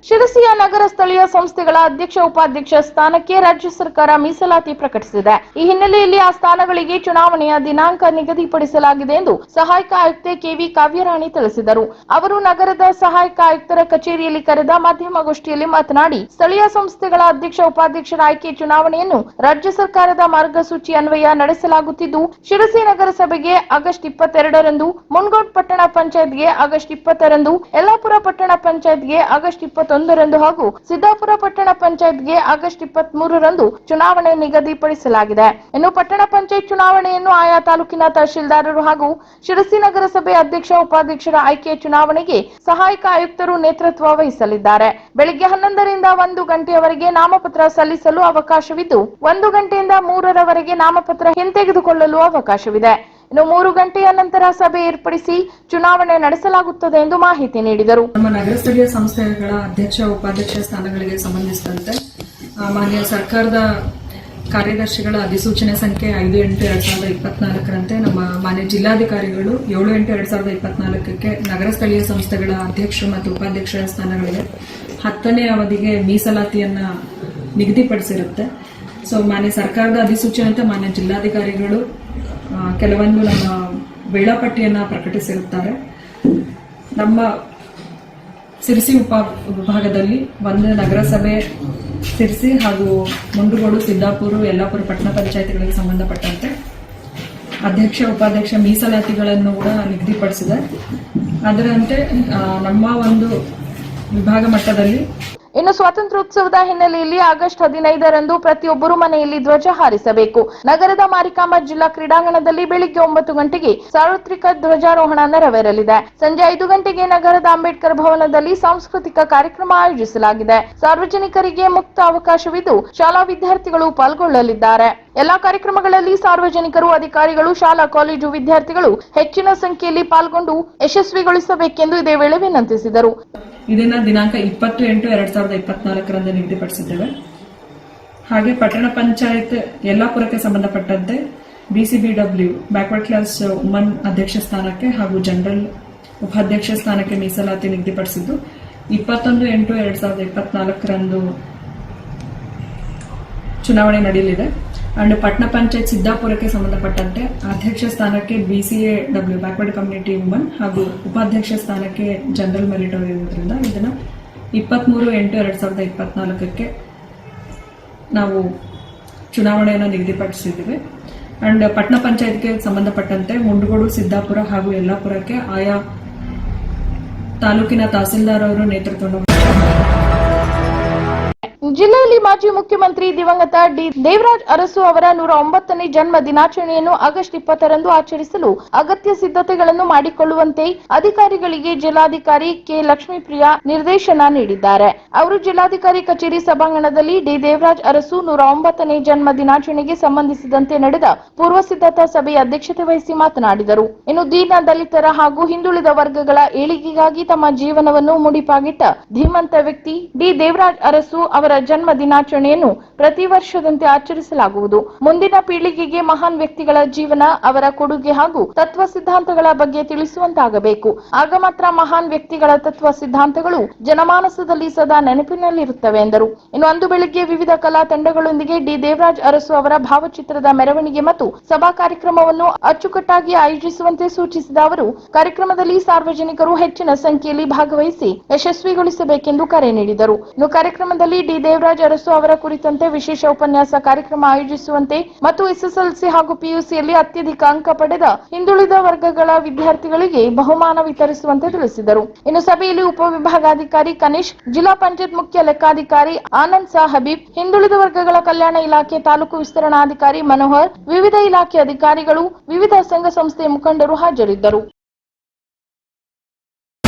ಶಿರಸಿಯ ನಗರ ಸ್ಥಳೀಯ ಸಂಸ್ಥೆಗಳ ಅಧ್ಯಕ್ಷ ಉಪಾಧ್ಯಕ್ಷ ಸ್ಥಾನಕ್ಕೆ ರಾಜ್ಯ ಸರ್ಕಾರ ಮೀಸಲಾತಿ ಪ್ರಕಟಿಸಿದೆ. ಈ ಹಿನ್ನೆಲೆಯಲ್ಲಿ ಆ ಸ್ಥಾನಗಳಿಗೆ ಚುನಾವಣೆಯ ದಿನಾಂಕ ನಿಗದಿಪಡಿಸಲಾಗಿದೆ ಎಂದು ಸಹಾಯಕ ಆಯುಕ್ತೆ ಕೆವಿ ಕಾವ್ಯರಾಣಿ ತಿಳಿಸಿದರು. ಅವರು ನಗರದ ಸಹಾಯಕ ಆಯುಕ್ತರ ಕಚೇರಿಯಲ್ಲಿ ಕರೆದ ಮಾಧ್ಯಮಗೋಷ್ಠಿಯಲ್ಲಿ ಮಾತನಾಡಿ, ಸ್ಥಳೀಯ ಸಂಸ್ಥೆಗಳ ಅಧ್ಯಕ್ಷ ಉಪಾಧ್ಯಕ್ಷರ ಆಯ್ಕೆ ಚುನಾವಣೆಯನ್ನು ರಾಜ್ಯ ಸರ್ಕಾರದ ಮಾರ್ಗಸೂಚಿ ಅನ್ವಯ ನಡೆಸಲಾಗುತ್ತಿದ್ದು, ಶಿರಸಿ ನಗರಸಭೆಗೆ ಆಗಸ್ಟ್ 22ರಂದು, ಮುನಗೋಡ್ ಪಟ್ಟಣ ಪಂಚಾಯತ್ಗೆ ಆಗಸ್ಟ್ 20ರಂದು, ಯಲ್ಲಾಪುರ ಪಟ್ಟಣ ಪಂಚಾಯತ್ಗೆ ಆಗಸ್ಟ್ 21ರಂದು ಹಾಗೂ ಸಿದ್ದಾಪುರ ಪಟ್ಟಣ ಪಂಚಾಯತ್ಗೆ ಆಗಸ್ಟ್ 23ರಂದು ಚುನಾವಣೆ ನಿಗದಿಪಡಿಸಲಾಗಿದೆ. ಇನ್ನು ಪಟ್ಟಣ ಪಂಚಾಯತ್ ಚುನಾವಣೆಯನ್ನು ಆಯಾ ತಾಲೂಕಿನ ತಹಶೀಲ್ದಾರರು ಹಾಗೂ ಶಿರಸಿ ನಗರಸಭೆ ಅಧ್ಯಕ್ಷ ಉಪಾಧ್ಯಕ್ಷರ ಆಯ್ಕೆ ಚುನಾವಣೆಗೆ ಸಹಾಯಕ ಆಯುಕ್ತರು ನೇತೃತ್ವ ವಹಿಸಲಿದ್ದಾರೆ. ಬೆಳಿಗ್ಗೆ 11ರಿಂದ 1 ಗಂಟೆಯವರೆಗೆ ನಾಮಪತ್ರ ಸಲ್ಲಿಸಲು ಅವಕಾಶವಿದ್ದು, 1 ಗಂಟೆಯಿಂದ 3ರವರೆಗೆ ನಾಮಪತ್ರ ಹಿಂತೆಗೆದುಕೊಳ್ಳಲು ಅವಕಾಶವಿದೆ. ಇನ್ನು 3 ಗಂಟೆಯ ನಂತರ ಸಭೆ ಏರ್ಪಡಿಸಿ ಚುನಾವಣೆ ನಡೆಸಲಾಗುತ್ತದೆ ಎಂದು ಮಾಹಿತಿ ನೀಡಿದರು. ನಮ್ಮ ನಗರ ಸ್ಥಳೀಯ ಸಂಸ್ಥೆಗಳ ಅಧ್ಯಕ್ಷ ಉಪಾಧ್ಯಕ್ಷ ಸ್ಥಾನಗಳಿಗೆ ಸಂಬಂಧಿಸಿದಂತೆ ಮಾನ್ಯ ಸರ್ಕಾರದ ಕಾರ್ಯದರ್ಶಿಗಳ ಅಧಿಸೂಚನೆ ಸಂಖ್ಯೆ 5/8/2024ರಂತೆ ನಮ್ಮ ಮಾನ್ಯ ಜಿಲ್ಲಾಧಿಕಾರಿಗಳು 7/8/2024ಕ್ಕೆ ನಗರ ಸ್ಥಳೀಯ ಸಂಸ್ಥೆಗಳ ಅಧ್ಯಕ್ಷ ಮತ್ತು ಉಪಾಧ್ಯಕ್ಷರ ಸ್ಥಾನಗಳಿಗೆ 10ನೇ ಅವಧಿಗೆ ಮೀಸಲಾತಿಯನ್ನ ನಿಗದಿಪಡಿಸಿರುತ್ತೆ. ಸೊ ಮಾನ್ಯ ಸರ್ಕಾರದ ಅಧಿಸೂಚನೆಯಂತೆ ಮಾನ್ಯ ಜಿಲ್ಲಾಧಿಕಾರಿಗಳು ಕೆಲವೊಂದು ನಮ್ಮ ವೇಳಾಪಟ್ಟಿಯನ್ನ ಪ್ರಕಟಿಸಿರುತ್ತಾರೆ. ನಮ್ಮ ಸಿರಸಿ ವಿಭಾಗದಲ್ಲಿ ಒಂದು ನಗರಸಭೆ ಸಿರಸಿ ಹಾಗೂ ಮುಂಡಗೋಡು, ಸಿದ್ದಾಪುರ, ಯಲ್ಲಾಪುರ ಪಟ್ಟಣ ಪಂಚಾಯತ್ಗಳಿಗೆ ಸಂಬಂಧಪಟ್ಟಂತೆ ಅಧ್ಯಕ್ಷ ಉಪಾಧ್ಯಕ್ಷ ಮೀಸಲಾತಿಗಳನ್ನು ಕೂಡ ನಿಗದಿಪಡಿಸಿದೆ. ಅದರಂತೆ ನಮ್ಮ ಒಂದು ವಿಭಾಗ ಮಟ್ಟದಲ್ಲಿ ಇನ್ನು ಸ್ವಾತಂತ್ರ್ಯೋತ್ಸವದ ಹಿನ್ನೆಲೆಯಲ್ಲಿ ಆಗಸ್ಟ್ 15ರಂದು ಪ್ರತಿಯೊಬ್ಬರು ಮನೆಯಲ್ಲಿ ಧ್ವಜ ಹಾರಿಸಬೇಕು. ನಗರದ ಮಾರಿಕಾಂಬಾ ಜಿಲ್ಲಾ ಕ್ರೀಡಾಂಗಣದಲ್ಲಿ ಬೆಳಿಗ್ಗೆ 9 ಗಂಟೆಗೆ ಸಾರ್ವತ್ರಿಕ ಧ್ವಜಾರೋಹಣ ನೆರವೇರಲಿದೆ. ಸಂಜೆ 5 ಗಂಟೆಗೆ ನಗರದ ಅಂಬೇಡ್ಕರ್ ಭವನದಲ್ಲಿ ಸಾಂಸ್ಕೃತಿಕ ಕಾರ್ಯಕ್ರಮ ಆಯೋಜಿಸಲಾಗಿದೆ. ಸಾರ್ವಜನಿಕರಿಗೆ ಮುಕ್ತ ಅವಕಾಶವಿದ್ದು, ಶಾಲಾ ವಿದ್ಯಾರ್ಥಿಗಳು ಪಾಲ್ಗೊಳ್ಳಲಿದ್ದಾರೆ. ಎಲ್ಲಾ ಕಾರ್ಯಕ್ರಮಗಳಲ್ಲಿ ಸಾರ್ವಜನಿಕರು, ಅಧಿಕಾರಿಗಳು, ಶಾಲಾ ಕಾಲೇಜು ವಿದ್ಯಾರ್ಥಿಗಳು ಹೆಚ್ಚಿನ ಸಂಖ್ಯೆಯಲ್ಲಿ ಪಾಲ್ಗೊಂಡು ಯಶಸ್ವಿಗೊಳಿಸಬೇಕೆಂದು ಇದೇ ವೇಳೆ ವಿನಂತಿಸಿದರು. ಇದನ್ನ ದಿನಾಂಕ 20/8/2024ರಂದು ನಿಗದಿಪಡಿಸಿದ್ದೇವೆ. ಹಾಗೆ ಪಟ್ಟಣ ಪಂಚಾಯತ್ ಯಲ್ಲಾಪುರಕ್ಕೆ ಸಂಬಂಧಪಟ್ಟಂತೆ BCBW ಬ್ಯಾಕ್ವರ್ಡ್ ಕ್ಲಾಸ್ ವುಮನ್ ಅಧ್ಯಕ್ಷ ಸ್ಥಾನಕ್ಕೆ ಹಾಗೂ ಜನರಲ್ ಉಪಾಧ್ಯಕ್ಷ ಸ್ಥಾನಕ್ಕೆ ಮೀಸಲಾತಿ ನಿಗದಿಪಡಿಸಿದ್ದು 21/8/2024ರಂದು ಚುನಾವಣೆ ನಡೆಯಲಿದೆ. ಅಂಡ್ ಪಟ್ಟಣ ಪಂಚಾಯತ್ ಸಿದ್ದಾಪುರಕ್ಕೆ ಸಂಬಂಧಪಟ್ಟಂತೆ ಅಧ್ಯಕ್ಷ ಸ್ಥಾನಕ್ಕೆ BCAW ಬ್ಯಾಕ್ವರ್ಡ್ ಕಮ್ಯುನಿಟಿ ವುಮನ್ ಹಾಗೂ ಉಪಾಧ್ಯಕ್ಷ ಸ್ಥಾನಕ್ಕೆ ಜನರಲ್ ಮೆರಿಟೋರಿ ಇರುವುದರಿಂದ ಇದನ್ನು 23/8/2024ಕ್ಕೆ ನಾವು ಚುನಾವಣೆಯನ್ನು ನಿಗದಿಪಡಿಸಿದ್ದೇವೆ. ಅಂಡ್ ಪಟ್ಟಣ ಪಂಚಾಯತ್ಗೆ ಸಂಬಂಧಪಟ್ಟಂತೆ ಮುಂಡಗೋಡು, ಸಿದ್ದಾಪುರ ಹಾಗೂ ಯಲ್ಲಾಪುರಕ್ಕೆ ಆಯಾ ತಾಲೂಕಿನ ತಹಸೀಲ್ದಾರ್ ಅವರು ನೇತೃತ್ವವನ್ನು ಜಿಲ್ಲೆಯಲ್ಲಿ ಮಾಜಿ ಮುಖ್ಯಮಂತ್ರಿ ದಿವಂಗತ ಡಿ. ದೇವರಾಜ್ ಅರಸು ಅವರ 109ನೇ ಜನ್ಮ ದಿನಾಚರಣೆಯನ್ನು ಆಗಸ್ಟ್ 20ರಂದು ಆಚರಿಸಲು ಅಗತ್ಯ ಸಿದ್ಧತೆಗಳನ್ನು ಮಾಡಿಕೊಳ್ಳುವಂತೆ ಅಧಿಕಾರಿಗಳಿಗೆ ಜಿಲ್ಲಾಧಿಕಾರಿ ಕೆ. ಲಕ್ಷ್ಮೀಪ್ರಿಯಾ ನಿರ್ದೇಶನ ನೀಡಿದ್ದಾರೆ. ಅವರು ಜಿಲ್ಲಾಧಿಕಾರಿ ಕಚೇರಿ ಸಭಾಂಗಣದಲ್ಲಿ ಡಿ. ದೇವರಾಜ್ ಅರಸು 109ನೇ ಜನ್ಮ ದಿನಾಚರಣೆಗೆ ಸಂಬಂಧಿಸಿದಂತೆ ನಡೆದ ಪೂರ್ವ ಸಿದ್ಧತಾ ಸಭೆಯ ಅಧ್ಯಕ್ಷತೆ ವಹಿಸಿ ಮಾತನಾಡಿದರು. ಇನ್ನು ದೀನ ದಲಿತರ ಹಾಗೂ ಹಿಂದುಳಿದ ವರ್ಗಗಳ ಏಳಿಗೆಗಾಗಿ ತಮ್ಮ ಜೀವನವನ್ನು ಮುಡಿಪಾಗಿಟ್ಟ ಧೀಮಂತ ವ್ಯಕ್ತಿ ಡಿ. ದೇವರಾಜ್ ಅರಸು ಅವರ ಜನ್ಮ ದಿನಾಚರಣೆಯನ್ನು ಪ್ರತಿ ವರ್ಷದಂತೆ ಆಚರಿಸಲಾಗುವುದು. ಮುಂದಿನ ಪೀಳಿಗೆಗೆ ಮಹಾನ್ ವ್ಯಕ್ತಿಗಳ ಜೀವನ, ಅವರ ಕೊಡುಗೆ ಹಾಗೂ ತತ್ವ ಸಿದ್ಧಾಂತಗಳ ಬಗ್ಗೆ ತಿಳಿಸುವಂತಾಗಬೇಕು. ಆಗ ಮಾತ್ರ ಮಹಾನ್ ವ್ಯಕ್ತಿಗಳ ತತ್ವ ಸಿದ್ಧಾಂತಗಳು ಜನಮಾನಸದಲ್ಲಿ ಸದಾ ನೆನಪಿನಲ್ಲಿರುತ್ತವೆ ಎಂದರು. ಇನ್ನು ಅಂದು ಬೆಳಗ್ಗೆ ವಿವಿಧ ಕಲಾ ತಂಡಗಳೊಂದಿಗೆ ಡಿ. ದೇವರಾಜ್ ಅರಸು ಅವರ ಭಾವಚಿತ್ರದ ಮೆರವಣಿಗೆ ಮತ್ತು ಸಭಾ ಕಾರ್ಯಕ್ರಮವನ್ನು ಅಚ್ಚುಕಟ್ಟಾಗಿ ಆಯೋಜಿಸುವಂತೆ ಸೂಚಿಸಿದ ಅವರು, ಕಾರ್ಯಕ್ರಮದಲ್ಲಿ ಸಾರ್ವಜನಿಕರು ಹೆಚ್ಚಿನ ಸಂಖ್ಯೆಯಲ್ಲಿ ಭಾಗವಹಿಸಿ ಯಶಸ್ವಿಗೊಳಿಸಬೇಕೆಂದು ಕರೆ ನೀಡಿದರು. ಇನ್ನು ಕಾರ್ಯಕ್ರಮದಲ್ಲಿ ಡಿ. ದೇವರಾಜ್ ಅರಸು ಅವರ ಕುರಿತಂತೆ ವಿಶೇಷ ಉಪನ್ಯಾಸ ಕಾರ್ಯಕ್ರಮ ಆಯೋಜಿಸುವಂತೆ ಮತ್ತು SSLC ಹಾಗೂ PUCಯಲ್ಲಿ ಅತ್ಯಧಿಕ ಅಂಕ ಪಡೆದ ಹಿಂದುಳಿದ ವರ್ಗಗಳ ವಿದ್ಯಾರ್ಥಿಗಳಿಗೆ ಬಹುಮಾನ ವಿತರಿಸುವಂತೆ ತಿಳಿಸಿದರು. ಇನ್ನು ಸಭೆಯಲ್ಲಿ ಉಪವಿಭಾಗಾಧಿಕಾರಿ ಕನಿಷ್ಕ್, ಜಿಲ್ಲಾ ಪಂಚಾಯತ್ ಮುಖ್ಯ ಲೆಕ್ಕಾಧಿಕಾರಿ ಆನಂದ್ ಹಬೀಬ್, ಹಿಂದುಳಿದ ವರ್ಗಗಳ ಕಲ್ಯಾಣ ಇಲಾಖೆ ತಾಲೂಕು ವಿಸ್ತರಣಾಧಿಕಾರಿ ಮನೋಹರ್, ವಿವಿಧ ಇಲಾಖೆ ಅಧಿಕಾರಿಗಳು, ವಿವಿಧ ಸಂಘ ಸಂಸ್ಥೆ ಮುಖಂಡರು ಹಾಜರಿದ್ದರು.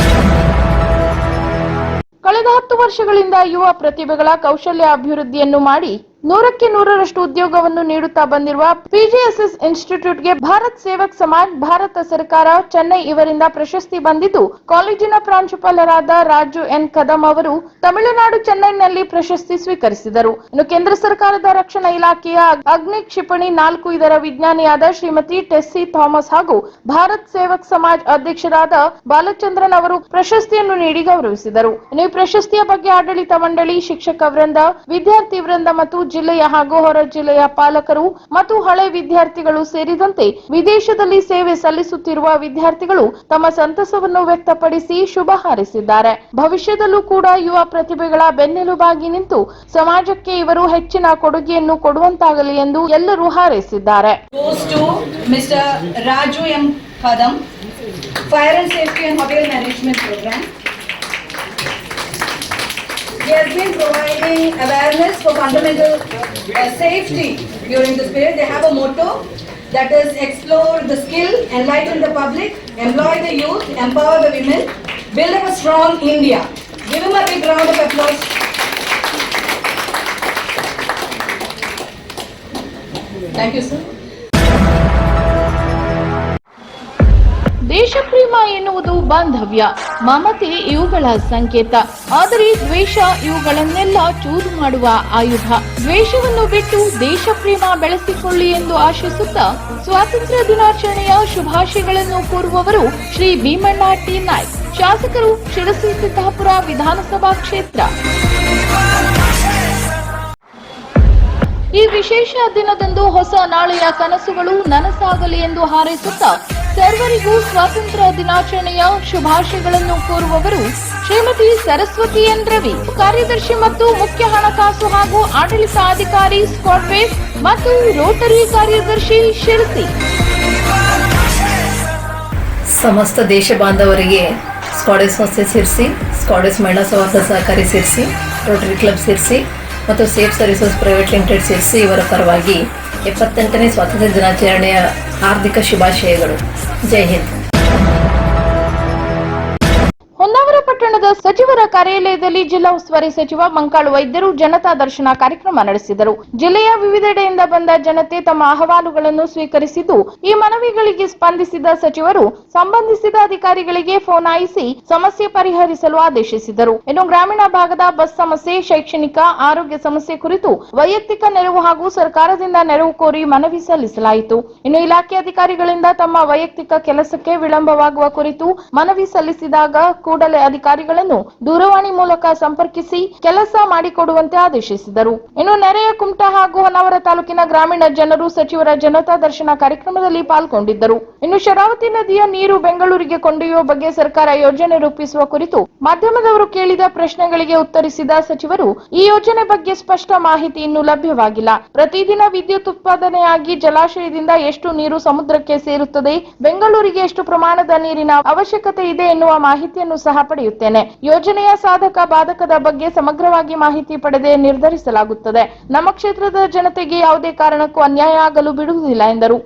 ಕಳೆದ 10 ವರ್ಷಗಳಿಂದ ಯುವ ಪ್ರತಿಭೆಗಳ ಕೌಶಲ್ಯ ಅಭಿವೃದ್ಧಿಯನ್ನು ಮಾಡಿ 100ಕ್ಕೆ 100ರಷ್ಟು ಉದ್ಯೋಗವನ್ನು ನೀಡುತ್ತಾ ಬಂದಿರುವ ಪಿಜಿಎಸ್ಎಸ್ ಇನ್ಸ್ಟಿಟ್ಯೂಟ್ಗೆ ಭಾರತ್ ಸೇವಕ್ ಸಮಾಜ್, ಭಾರತ ಸರ್ಕಾರ, ಚೆನ್ನೈ ಇವರಿಂದ ಪ್ರಶಸ್ತಿ ಬಂದಿದ್ದು, ಕಾಲೇಜಿನ ಪ್ರಾಂಶುಪಾಲರಾದ ರಾಜು ಎನ್ ಕದಂ ಅವರು ತಮಿಳುನಾಡು ಚೆನ್ನೈನಲ್ಲಿ ಪ್ರಶಸ್ತಿ ಸ್ವೀಕರಿಸಿದರು. ಇನ್ನು ಕೇಂದ್ರ ಸರ್ಕಾರದ ರಕ್ಷಣಾ ಇಲಾಖೆಯ ಅಗ್ನಿ ಕ್ಷಿಪಣಿ 4 ಇದರ ವಿಜ್ಞಾನಿಯಾದ ಶ್ರೀಮತಿ ಟೆಸ್ಸಿ ಥಾಮಸ್ ಹಾಗೂ ಭಾರತ್ ಸೇವಕ್ ಸಮಾಜ್ ಅಧ್ಯಕ್ಷರಾದ ಬಾಲಚಂದ್ರನ್ ಅವರು ಪ್ರಶಸ್ತಿಯನ್ನು ನೀಡಿ ಗೌರವಿಸಿದರು. ಇನ್ನು ಈ ಪ್ರಶಸ್ತಿಯ ಬಗ್ಗೆ ಆಡಳಿತ ಮಂಡಳಿ, ಶಿಕ್ಷಕ ವೃಂದ, ವಿದ್ಯಾರ್ಥಿ ವೃಂದ ಮತ್ತು ಜಿಲ್ಲೆಯ ಹಾಗೂ ಹೊರ ಜಿಲ್ಲೆಯ ಪಾಲಕರು ಮತ್ತು ಹಳೆ ವಿದ್ಯಾರ್ಥಿಗಳು ಸೇರಿದಂತೆ ವಿದೇಶದಲ್ಲಿ ಸೇವೆ ಸಲ್ಲಿಸುತ್ತಿರುವ ವಿದ್ಯಾರ್ಥಿಗಳು ತಮ್ಮ ಸಂತಸವನ್ನು ವ್ಯಕ್ತಪಡಿಸಿ ಶುಭ ಹಾರೈಸಿದ್ದಾರೆ. ಭವಿಷ್ಯದಲ್ಲೂ ಕೂಡ ಯುವ ಪ್ರತಿಭೆಗಳ ಬೆನ್ನೆಲುಬಾಗಿ ನಿಂತು ಸಮಾಜಕ್ಕೆ ಇವರು ಹೆಚ್ಚಿನ ಕೊಡುಗೆಯನ್ನು ಕೊಡುವಂತಾಗಲಿ ಎಂದು ಎಲ್ಲರೂ ಹಾರೈಸಿದ್ದಾರೆ. Mr. Raju M. Kadam, Fire and Safety and Hotel Management Program. He has been providing awareness for fundamental safety during this period. They have a motto that is explore the skill, enlighten the public, employ the youth, empower the women, build up a strong India. Give him a big round of applause. Thank you, sir. ದೇಶಪ್ರೇಮ ಎನ್ನುವುದು ಬಾಂಧವ್ಯ, ಮಮತೆ ಇವುಗಳ ಸಂಕೇತ. ಆದರೆ ದ್ವೇಷ ಇವುಗಳನ್ನೆಲ್ಲ ಚೂರು ಮಾಡುವ ಆಯುಧ. ದ್ವೇಷವನ್ನು ಬಿಟ್ಟು ದೇಶಪ್ರೇಮ ಬೆಳೆಸಿಕೊಳ್ಳಿ ಎಂದು ಆಶಿಸುತ್ತಾ ಸ್ವಾತಂತ್ರ್ಯ ದಿನಾಚರಣೆಯ ಶುಭಾಶಯಗಳನ್ನು ಕೋರುವವರು ಶ್ರೀ ಭೀಮಣ್ಣ ಟಿ ನಾಯ್ಕ್, ಶಾಸಕರು, ಶಿರಸಿ ಸಿದ್ದಾಪುರ ವಿಧಾನಸಭಾ ಕ್ಷೇತ್ರ. ಈ ವಿಶೇಷ ದಿನದಂದು ಹೊಸ ನಾಳೆಯ ಕನಸುಗಳು ನನಸಾಗಲಿ ಎಂದು ಹಾರೈಸುತ್ತಾ ಸರ್ವರಿಗೂ ಸ್ವಾತಂತ್ರ್ಯ ದಿನಾಚರಣೆಯ ಶುಭಾಶಯಗಳನ್ನು ಕೋರುವವರು ಶ್ರೀಮತಿ ಸರಸ್ವತಿ ಎನ್ ರವಿ, ಕಾರ್ಯದರ್ಶಿ ಮತ್ತು ಮುಖ್ಯ ಹಣಕಾಸು ಹಾಗೂ ಆಡಳಿತಾಧಿಕಾರಿ, ಸ್ಕಾಟ್ವೇಸ್ ಮತ್ತು ರೋಟರಿ ಕಾರ್ಯದರ್ಶಿ, ಶಿರಸಿ. ಸಮಸ್ತ ದೇಶ ಬಾಂಧವರಿಗೆ ಸ್ಕಾಡೆಸ್ ಸಂಸ್ಥೆ ಸಿರ್ಸಿ, ಸ್ಕಾಡೆಸ್ ಮಹಿಳಾ ಸೌಹಾರ್ದ ಸಹಕಾರಿ ಸಿರ್ಸಿ, ರೋಟರಿ ಕ್ಲಬ್ ಸಿರ್ಸಿ ಮತ್ತು safe services private limited Sirsi ಇವರ ಪರವಾಗಿ 78ನೇ ಸ್ವಾತಂತ್ರ್ಯ ದಿನಾಚರಣೆಯ ಹಾರ್ದಿಕ ಶುಭಾಶಯಗಳು. ಜೈ ಹಿಂದ್. ಹೊನ್ನಾವರ ಪಟ್ಟಣದ ಸಚಿವರ ಕಾರ್ಯಾಲಯದಲ್ಲಿ ಜಿಲ್ಲಾ ಉಸ್ತುವಾರಿ ಸಚಿವ ಮಂಕಾಳು ವೈದ್ಯರು ಜನತಾ ದರ್ಶನ ಕಾರ್ಯಕ್ರಮ ನಡೆಸಿದರು. ಜಿಲ್ಲೆಯ ವಿವಿಧೆಡೆಯಿಂದ ಬಂದ ಜನತೆ ತಮ್ಮ ಅಹವಾಲುಗಳನ್ನು ಸ್ವೀಕರಿಸಿದ್ದು, ಈ ಮನವಿಗಳಿಗೆ ಸ್ಪಂದಿಸಿದ ಸಚಿವರು ಸಂಬಂಧಿಸಿದ ಅಧಿಕಾರಿಗಳಿಗೆ ಫೋನಾಯಿಸಿ ಸಮಸ್ಯೆ ಪರಿಹರಿಸಲು ಆದೇಶಿಸಿದರು. ಇನ್ನು ಗ್ರಾಮೀಣ ಭಾಗದ ಬಸ್ ಸಮಸ್ಯೆ, ಶೈಕ್ಷಣಿಕ, ಆರೋಗ್ಯ ಸಮಸ್ಯೆ ಕುರಿತು ವೈಯಕ್ತಿಕ ನೆರವು ಹಾಗೂ ಸರ್ಕಾರದಿಂದ ನೆರವು ಕೋರಿ ಮನವಿ ಸಲ್ಲಿಸಲಾಯಿತು. ಇನ್ನು ಇಲಾಖೆ ಅಧಿಕಾರಿಗಳಿಂದ ತಮ್ಮ ವೈಯಕ್ತಿಕ ಕೆಲಸಕ್ಕೆ ವಿಳಂಬವಾಗುವ ಕುರಿತು ಮನವಿ ಸಲ್ಲಿಸಿದಾಗ ಕೂಡಲೇ ಅಧಿಕಾರಿಗಳನ್ನು ದೂರವಾಣಿ ಮೂಲಕ ಸಂಪರ್ಕಿಸಿ ಕೆಲಸ ಮಾಡಿಕೊಡುವಂತೆ ಆದೇಶಿಸಿದರು. ಇನ್ನು ನೆರೆಯ ಕುಮಟಾ ಹಾಗೂ ಹೊನ್ನಾವರ ತಾಲೂಕಿನ ಗ್ರಾಮೀಣ ಜನರು ಸಚಿವರ ಜನತಾ ದರ್ಶನ ಕಾರ್ಯಕ್ರಮದಲ್ಲಿ ಪಾಲ್ಗೊಂಡಿದ್ದರು. ಇನ್ನು ಶರಾವತಿ ನದಿಯ ನೀರು ಬೆಂಗಳೂರಿಗೆ ಕೊಂಡೊಯ್ಯುವ ಬಗ್ಗೆ ಸರ್ಕಾರ ಯೋಜನೆ ರೂಪಿಸುವ ಕುರಿತು ಮಾಧ್ಯಮದವರು ಕೇಳಿದ ಪ್ರಶ್ನೆಗಳಿಗೆ ಉತ್ತರಿಸಿದ ಸಚಿವರು, ಈ ಯೋಜನೆ ಬಗ್ಗೆ ಸ್ಪಷ್ಟ ಮಾಹಿತಿ ಇನ್ನೂ ಲಭ್ಯವಾಗಿಲ್ಲ. ಪ್ರತಿದಿನ ವಿದ್ಯುತ್ ಉತ್ಪಾದನೆಯಾಗಿ ಜಲಾಶಯದಿಂದ ಎಷ್ಟು ನೀರು ಸಮುದ್ರಕ್ಕೆ ಸೇರುತ್ತದೆ, ಬೆಂಗಳೂರಿಗೆ ಎಷ್ಟು ಪ್ರಮಾಣದ ನೀರಿನ ಅವಶ್ಯಕತೆ ಇದೆ ಎನ್ನುವ ಮಾಹಿತಿಯನ್ನು ಸಹ ಪಡೆಯುತ್ತೇನೆ. ಯೋಜನೆಯ ಸಾಧಕ ಬಾಧಕದ ಬಗ್ಗೆ ಸಮಗ್ರವಾಗಿ ಮಾಹಿತಿ ಪಡೆದೇ ನಿರ್ಧರಿಸಲಾಗುತ್ತದೆ. ನಮ್ಮ ಕ್ಷೇತ್ರದ ಜನತೆಗೆ ಯಾವುದೇ ಕಾರಣಕ್ಕೂ ಅನ್ಯಾಯ ಆಗಲು ಬಿಡುವುದಿಲ್ಲ ಎಂದರು.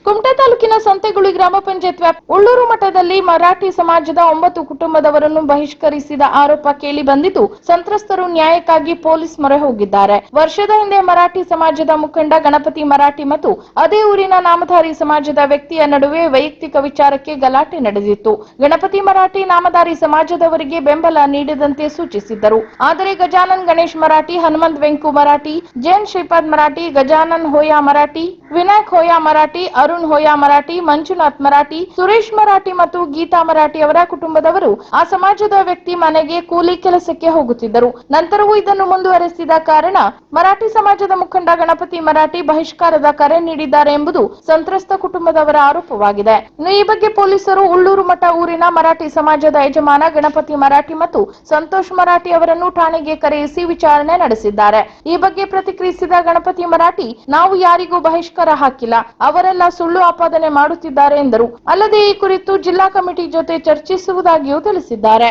ಕುಮಟಾ ತಾಲೂಕಿನ ಸಂತೆಗುಳಿ ಗ್ರಾಮ ಪಂಚಾಯತ್ ವ್ಯಾಪ್ತಿ ಉಳ್ಳೂರು ಮಠದಲ್ಲಿ ಮರಾಠಿ ಸಮಾಜದ 9 ಕುಟುಂಬದವರನ್ನು ಬಹಿಷ್ಕರಿಸಿದ ಆರೋಪ ಕೇಳಿ ಬಂದಿದ್ದು, ಸಂತ್ರಸ್ತರು ನ್ಯಾಯಕ್ಕಾಗಿ ಪೊಲೀಸ್ ಮೊರೆ ಹೋಗಿದ್ದಾರೆ. ವರ್ಷದ ಹಿಂದೆ ಮರಾಠಿ ಸಮಾಜದ ಮುಖಂಡ ಗಣಪತಿ ಮರಾಠಿ ಮತ್ತು ಅದೇ ಊರಿನ ನಾಮಧಾರಿ ಸಮಾಜದ ವ್ಯಕ್ತಿಯ ನಡುವೆ ವೈಯಕ್ತಿಕ ವಿಚಾರಕ್ಕೆ ಗಲಾಟೆ ನಡೆದಿತ್ತು. ಗಣಪತಿ ಮರಾಠಿ ನಾಮಧಾರಿ ಸಮಾಜದವರಿಗೆ ಬೆಂಬಲ ನೀಡದಂತೆ ಸೂಚಿಸಿದ್ದರು. ಆದರೆ ಗಜಾನನ್ ಗಣೇಶ್ ಮರಾಠಿ, ಹನುಮಂತ್ ವೆಂಕು ಮರಾಠಿ, ಜೈನ್ ಶ್ರೀಪಾದ್ ಮರಾಠಿ, ಗಜಾನನ್ ಹೋಯಾ ಮರಾಠಿ, ವಿನಾಯಕ್ ಹೋಯಾ ಮರಾಠಿ, ಅರುಣ್ ಹೋಯಾ ಮರಾಠಿ, ಮಂಜುನಾಥ್ ಮರಾಠಿ, ಸುರೇಶ್ ಮರಾಠಿ ಮತ್ತು ಗೀತಾ ಮರಾಠಿ ಅವರ ಕುಟುಂಬದವರು ಆ ಸಮಾಜದ ವ್ಯಕ್ತಿ ಮನೆಗೆ ಕೂಲಿ ಕೆಲಸಕ್ಕೆ ಹೋಗುತ್ತಿದ್ದರು. ನಂತರವೂ ಇದನ್ನು ಮುಂದುವರೆಸಿದ ಕಾರಣ ಮರಾಠಿ ಸಮಾಜದ ಮುಖಂಡ ಗಣಪತಿ ಮರಾಠಿ ಬಹಿಷ್ಕಾರದ ಕರೆ ನೀಡಿದ್ದಾರೆ ಎಂಬುದು ಸಂತ್ರಸ್ತ ಕುಟುಂಬದವರ ಆರೋಪವಾಗಿದೆ. ಇನ್ನು ಈ ಬಗ್ಗೆ ಪೊಲೀಸರು ಉಳ್ಳೂರು ಮಠ ಊರಿನ ಮರಾಠಿ ಸಮಾಜದ ಯಜಮಾನ ಗಣಪತಿ ಮರಾಠಿ ಮತ್ತು ಸಂತೋಷ್ ಮರಾಠಿ ಅವರನ್ನು ಠಾಣೆಗೆ ಕರೆಯಿಸಿ ವಿಚಾರಣೆ ನಡೆಸಿದ್ದಾರೆ. ಈ ಬಗ್ಗೆ ಪ್ರತಿಕ್ರಿಯಿಸಿದ ಗಣಪತಿ ಮರಾಠಿ, ನಾವು ಯಾರಿಗೂ ಬಹಿಷ್ಕಾರ ಹಾಕಿಲ್ಲ, ಅವರೆಲ್ಲ ಸುಳ್ಳು ಆಪಾದನೆ ಮಾಡುತ್ತಿದ್ದಾರೆ ಎಂದರು. ಅಲ್ಲದೆ ಈ ಕುರಿತು ಜಿಲ್ಲಾ ಕಮಿಟಿ ಜೊತೆ ಚರ್ಚಿಸುವುದಾಗಿಯೂ ತಿಳಿಸಿದ್ದಾರೆ.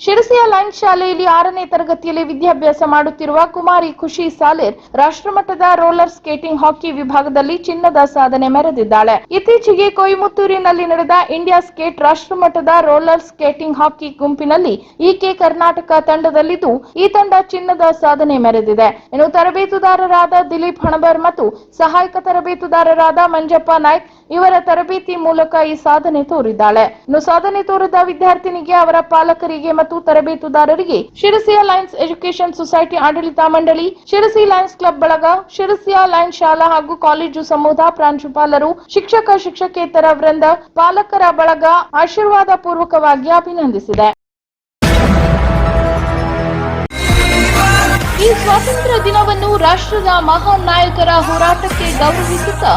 ಶಿರಸಿಯ ಲಯನ್ಸ್ ಶಾಲೆಯಲ್ಲಿ 6ನೇ ತರಗತಿಯಲ್ಲಿ ವಿದ್ಯಾಭ್ಯಾಸ ಮಾಡುತ್ತಿರುವ ಕುಮಾರಿ ಖುಷಿ ಸಾಲೇರ್ ರಾಷ್ಟ್ರಮಟ್ಟದ ರೋಲರ್ ಸ್ಕೇಟಿಂಗ್ ಹಾಕಿ ವಿಭಾಗದಲ್ಲಿ ಚಿನ್ನದ ಸಾಧನೆ ಮೆರೆದಿದ್ದಾಳೆ. ಇತ್ತೀಚೆಗೆ ಕೊಯಮತ್ತೂರಿನಲ್ಲಿ ನಡೆದ ಇಂಡಿಯಾ ಸ್ಕೇಟ್ ರಾಷ್ಟ್ರಮಟ್ಟದ ರೋಲರ್ ಸ್ಕೇಟಿಂಗ್ ಹಾಕಿ ಗುಂಪಿನಲ್ಲಿ ಈಕೆ ಕರ್ನಾಟಕ ತಂಡದಲ್ಲಿದ್ದು ಈ ತಂಡ ಚಿನ್ನದ ಸಾಧನೆ ಮೆರೆದಿದೆ. ಇನ್ನು ತರಬೇತುದಾರರಾದ ದಿಲೀಪ್ ಹಣಬರ್ ಮತ್ತು ಸಹಾಯಕ ತರಬೇತುದಾರರಾದ ಮಂಜಪ್ಪ ನಾಯ್ಕ್ ಇವರ ತರಬೇತಿ ಮೂಲಕ ಈ ಸಾಧನೆ ತೋರಿದ್ದಾಳೆ. ಇನ್ನು ಸಾಧನೆ ತೋರಿದ ವಿದ್ಯಾರ್ಥಿನಿಗೆ, ಅವರ ಪಾಲಕರಿಗೆ ಮತ್ತು ತರಬೇತುದಾರರಿಗೆ ಶಿರಸಿಯ ಲಯನ್ಸ್ ಎಜುಕೇಷನ್ ಸೊಸೈಟಿ ಆಡಳಿತ ಮಂಡಳಿ, ಶಿರಸಿ ಲಯನ್ಸ್ ಕ್ಲಬ್ ಬಳಗ, ಶಿರಸಿಯ ಲಯನ್ಸ್ ಶಾಲಾ ಹಾಗೂ ಕಾಲೇಜು ಸಮೂಹ ಪ್ರಾಂಶುಪಾಲರು, ಶಿಕ್ಷಕೇತರ ವೃಂದ, ಪಾಲಕರ ಬಳಗ ಆಶೀರ್ವಾದ ಪೂರ್ವಕವಾಗಿ ಅಭಿನಂದಿಸಿದೆ. ಈ ಸ್ವಾತಂತ್ರ್ಯ ದಿನವನ್ನು ರಾಷ್ಟ್ರದ ಮಹಾನ್ ನಾಯಕರ ಹೋರಾಟಕ್ಕೆ ಗೌರವಿಸುತ್ತಾ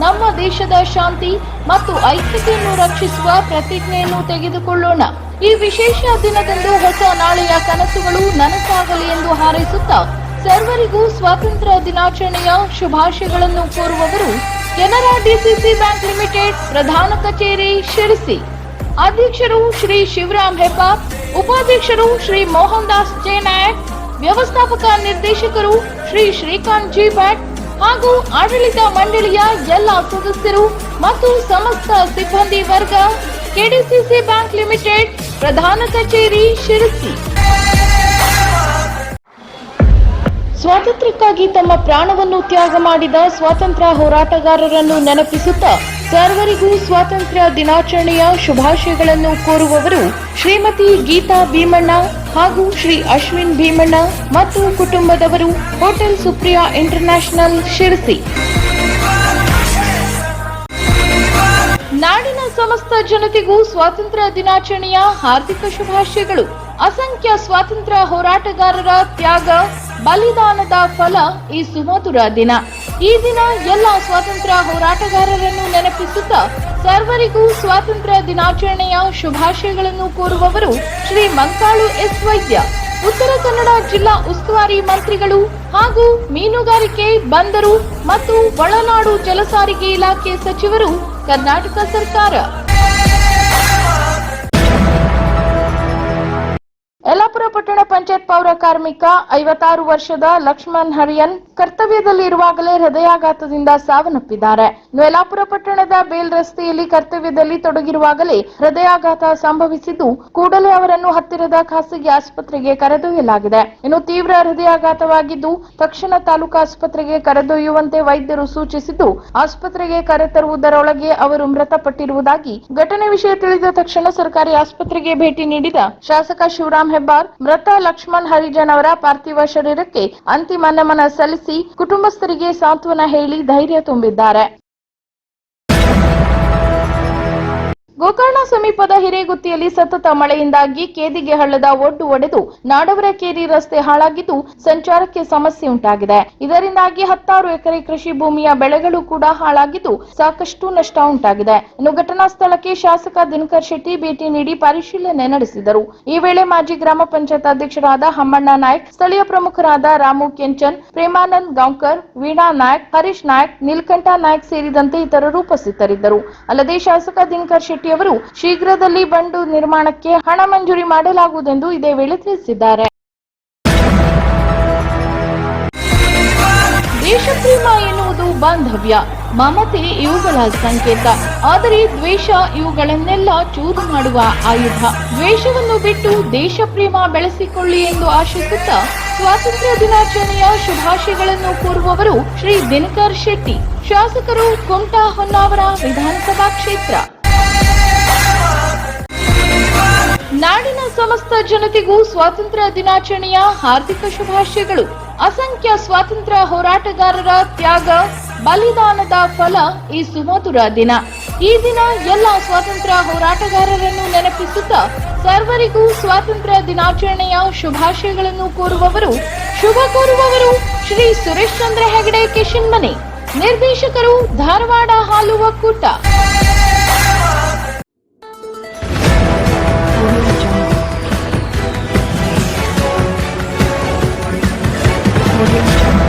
ನಮ್ಮ ದೇಶದ ಶಾಂತಿ ಮತ್ತು ಐಕ್ಯತೆಯನ್ನು ರಕ್ಷಿಸುವ ಪ್ರತಿಜ್ಞೆಯನ್ನು ತೆಗೆದುಕೊಳ್ಳೋಣ. ಈ ವಿಶೇಷ ದಿನದಂದು ಹೊಸ ನಾಳೆಯ ಕನಸುಗಳು ನನಸಾಗಲಿ ಎಂದು ಹಾರೈಸುತ್ತಾ ಸರ್ವರಿಗೂ ಸ್ವಾತಂತ್ರ್ಯ ದಿನಾಚರಣೆಯ ಶುಭಾಶಯಗಳನ್ನು ಕೋರುವವರು ಕೆನರಾ ಡಿಸಿಸಿ ಬ್ಯಾಂಕ್ ಲಿಮಿಟೆಡ್, ಪ್ರಧಾನ ಕಚೇರಿ, ಶಿರಸಿ. ಅಧ್ಯಕ್ಷರು ಶ್ರೀ ಶಿವರಾಮ್ ಹೆಬ್ಬಾರ್, ಉಪಾಧ್ಯಕ್ಷರು ಶ್ರೀ ಮೋಹನ್ ದಾಸ್ ಜೆ ನಾಯಕ್, ವ್ಯವಸ್ಥಾಪಕ ನಿರ್ದೇಶಕರು ಶ್ರೀ ಶ್ರೀಕಾಂತ್ ಜಿ ಭಟ್ ಹಾಗೂ ಆಡಳಿತ ಮಂಡಳಿಯ ಎಲ್ಲ ಸದಸ್ಯರು ಮತ್ತು ಸಮಸ್ತ ಸಿಬ್ಬಂದಿ ವರ್ಗ, ಕೆಡಿಸಿಸಿ ಬ್ಯಾಂಕ್ ಲಿಮಿಟೆಡ್, ಪ್ರಧಾನ ಕಚೇರಿ, ಶಿರಸಿ. ಸ್ವಾತಂತ್ರ್ಯಕ್ಕಾಗಿ ತಮ್ಮ ಪ್ರಾಣವನ್ನು ತ್ಯಾಗ ಮಾಡಿದ ಸ್ವಾತಂತ್ರ್ಯ ಹೋರಾಟಗಾರರನ್ನು ನೆನಪಿಸುತ್ತಾ ಸರ್ವರಿಗೂ ಸ್ವಾತಂತ್ರ್ಯ ದಿನಾಚರಣೆಯ ಶುಭಾಶಯಗಳನ್ನು ಕೋರುವವರು ಶ್ರೀಮತಿ ಗೀತಾ ಭೀಮಣ್ಣ ಹಾಗೂ ಶ್ರೀ ಅಶ್ವಿನ್ ಭೀಮಣ್ಣ ಮತ್ತು ಕುಟುಂಬದವರು, ಹೋಟೆಲ್ ಸುಪ್ರಿಯಾ ಇಂಟರ್ನ್ಯಾಷನಲ್, ಶಿರಸಿ. ನಾಡಿನ ಸಮಸ್ತ ಜನತೆಗೂ ಸ್ವಾತಂತ್ರ್ಯ ದಿನಾಚರಣೆಯ ಹಾರ್ದಿಕ ಶುಭಾಶಯಗಳು. ಅಸಂಖ್ಯ ಸ್ವಾತಂತ್ರ್ಯ ಹೋರಾಟಗಾರರ ತ್ಯಾಗ, ಬಲಿದಾನದ ಫಲ ಈ ಸುಮಧುರ ದಿನ. ಈ ದಿನ ಎಲ್ಲ ಸ್ವಾತಂತ್ರ್ಯ ಹೋರಾಟಗಾರರನ್ನು ನೆನಪಿಸುತ್ತಾ ಸರ್ವರಿಗೂ ಸ್ವಾತಂತ್ರ್ಯ ದಿನಾಚರಣೆಯ ಶುಭಾಶಯಗಳನ್ನು ಕೋರುವವರು ಶ್ರೀ ಮಂಕಾಳು ಎಸ್ ವೈದ್ಯ, ಉತ್ತರ ಕನ್ನಡ ಜಿಲ್ಲಾ ಉಸ್ತುವಾರಿ ಮಂತ್ರಿಗಳು ಹಾಗೂ ಮೀನುಗಾರಿಕೆ, ಬಂದರು ಮತ್ತು ಒಳನಾಡು ಜಲಸಾರಿಗೆ ಇಲಾಖೆ ಸಚಿವರು, ಕರ್ನಾಟಕ ಸರ್ಕಾರ. ಯಲ್ಲಾಪುರ ಪಟ್ಟಣ ಪಂಚಾಯತ್ ಪೌರ ಕಾರ್ಮಿಕ 56 ವರ್ಷದ ಲಕ್ಷ್ಮಣ್ ಹರಿಯನ್ ಕರ್ತವ್ಯದಲ್ಲಿ ಇರುವಾಗಲೇ ಹೃದಯಾಘಾತದಿಂದ ಸಾವನ್ನಪ್ಪಿದ್ದಾರೆ. ಯಲ್ಲಾಪುರ ಪಟ್ಟಣದ ಬೇಲ್ ರಸ್ತೆಯಲ್ಲಿ ಕರ್ತವ್ಯದಲ್ಲಿ ತೊಡಗಿರುವಾಗಲೇ ಹೃದಯಾಘಾತ ಸಂಭವಿಸಿದ್ದು, ಕೂಡಲೇ ಅವರನ್ನು ಹತ್ತಿರದ ಖಾಸಗಿ ಆಸ್ಪತ್ರೆಗೆ ಕರೆದೊಯ್ಯಲಾಗಿದೆ. ಇನ್ನು ತೀವ್ರ ಹೃದಯಾಘಾತವಾಗಿದ್ದು ತಕ್ಷಣ ತಾಲೂಕು ಆಸ್ಪತ್ರೆಗೆ ಕರೆದೊಯ್ಯುವಂತೆ ವೈದ್ಯರು ಸೂಚಿಸಿದ್ದು, ಆಸ್ಪತ್ರೆಗೆ ಕರೆತರುವುದರೊಳಗೆ ಅವರು ಮೃತಪಟ್ಟಿರುವುದಾಗಿ ಘಟನೆ ವಿಷಯ ತಿಳಿದ ತಕ್ಷಣ ಸರ್ಕಾರಿ ಆಸ್ಪತ್ರೆಗೆ ಭೇಟಿ ನೀಡಿದ ಶಾಸಕ ಶಿವರಾಮ್ ಹೆಬ್ಬಾರ್ ಮೃತ ಲಕ್ಷ್ಮಣ್ ಹರಿಜನ್ ಅವರ ಪಾರ್ಥಿವ ಶರೀರಕ್ಕೆ ಅಂತಿಮ ನಮನ ಸಲ್ಲಿಸಿ ಕುಟುಂಬಸ್ಥರಿಗೆ ಸಾಂತ್ವನ ಹೇಳಿ ಧೈರ್ಯ ತುಂಬಿದ್ದಾರೆ. ಗೋಕರ್ಣ ಸಮೀಪದ ಹಿರೇಗುತ್ತಿಯಲ್ಲಿ ಸತತ ಮಳೆಯಿಂದಾಗಿ ಕೇದಿಗೆ ಹಳ್ಳದ ಒಡ್ಡು ಒಡೆದು ನಾಡವರಕೇರಿ ರಸ್ತೆ ಹಾಳಾಗಿದ್ದು ಸಂಚಾರಕ್ಕೆ ಸಮಸ್ಯೆ ಉಂಟಾಗಿದೆ. ಇದರಿಂದಾಗಿ 10 ಎಕರೆ ಕೃಷಿ ಭೂಮಿಯ ಬೆಳೆಗಳು ಕೂಡ ಹಾಳಾಗಿದ್ದು ಸಾಕಷ್ಟು ನಷ್ಟ ಉಂಟಾಗಿದೆ. ಇನ್ನು ಘಟನಾ ಸ್ಥಳಕ್ಕೆ ಶಾಸಕ ದಿನಕರ್ ಶೆಟ್ಟಿ ಭೇಟಿ ನೀಡಿ ಪರಿಶೀಲನೆ ನಡೆಸಿದರು. ಈ ವೇಳೆ ಮಾಜಿ ಗ್ರಾಮ ಪಂಚಾಯತ್ ಅಧ್ಯಕ್ಷರಾದ ಹಮ್ಮಣ್ಣ ನಾಯ್ಕ್, ಸ್ಥಳೀಯ ಪ್ರಮುಖರಾದ ರಾಮು ಕೆಂಚನ್, ಪ್ರೇಮಾನಂದ್ ಗಾಂವ್ಕರ್, ವೀಣಾ ನಾಯ್ಕ್, ಹರೀಶ್ ನಾಯ್ಕ್, ನೀಲಕಂಠ ನಾಯ್ಕ್ ಸೇರಿದಂತೆ ಇತರರು ಉಪಸ್ಥಿತರಿದ್ದರು. ಅಲ್ಲದೆ ಶಾಸಕ ದಿನಕರ್ ಶೆಟ್ಟಿ ಅವರು ಶೀಘ್ರದಲ್ಲಿ ಬಂಡು ನಿರ್ಮಾಣಕ್ಕೆ ಹಣ ಮಂಜೂರಿ ಮಾಡಲಾಗುವುದೆಂದು ಇದೇ ವೇಳೆ ತಿಳಿಸಿದ್ದಾರೆ. ದೇಶಪ್ರೇಮ ಎನ್ನುವುದು ಬಾಂಧವ್ಯ, ಮಮತೆ ಇವುಗಳ ಸಂಕೇತ. ಆದರೆ ದ್ವೇಷ ಇವುಗಳನ್ನೆಲ್ಲ ಚೂರು ಮಾಡುವ ಆಯುಧ. ದ್ವೇಷವನ್ನು ಬಿಟ್ಟು ದೇಶಪ್ರೇಮ ಬೆಳೆಸಿಕೊಳ್ಳಿ ಎಂದು ಆಶಿಸುತ್ತಾ ಸ್ವಾತಂತ್ರ್ಯ ದಿನಾಚರಣೆಯ ಶುಭಾಶಯಗಳನ್ನು ಕೋರುವವರು ಶ್ರೀ ದಿನಕರ್ ಶೆಟ್ಟಿ, ಶಾಸಕರು, ಕುಮಟಾ ಹೊನ್ನಾವರ ವಿಧಾನಸಭಾ ಕ್ಷೇತ್ರ. ನಾಡಿನ ಸಮಸ್ತ ಜನತೆಗೂ ಸ್ವಾತಂತ್ರ್ಯ ದಿನಾಚರಣೆಯ ಹಾರ್ದಿಕ ಶುಭಾಶಯಗಳು. ಅಸಂಖ್ಯ ಸ್ವಾತಂತ್ರ್ಯ ಹೋರಾಟಗಾರರ ತ್ಯಾಗ, ಬಲಿದಾನದ ಫಲ ಈ ಸುಮಧುರ ದಿನ. ಈ ದಿನ ಎಲ್ಲ ಸ್ವಾತಂತ್ರ್ಯ ಹೋರಾಟಗಾರರನ್ನು ನೆನಪಿಸುತ್ತಾ ಸರ್ವರಿಗೂ ಸ್ವಾತಂತ್ರ್ಯ ದಿನಾಚರಣೆಯ ಶುಭಾಶಯಗಳನ್ನು ಕೋರುವವರು ಶುಭ ಕೋರುವವರು ಶ್ರೀ ಸುರೇಶ್ ಚಂದ್ರ ಹೆಗಡೆ ಕಿಶನ್ಮನೆ, ನಿರ್ದೇಶಕರು, ಧಾರವಾಡ ಹಾಲು ಒಕ್ಕೂಟ. Audio Jungle.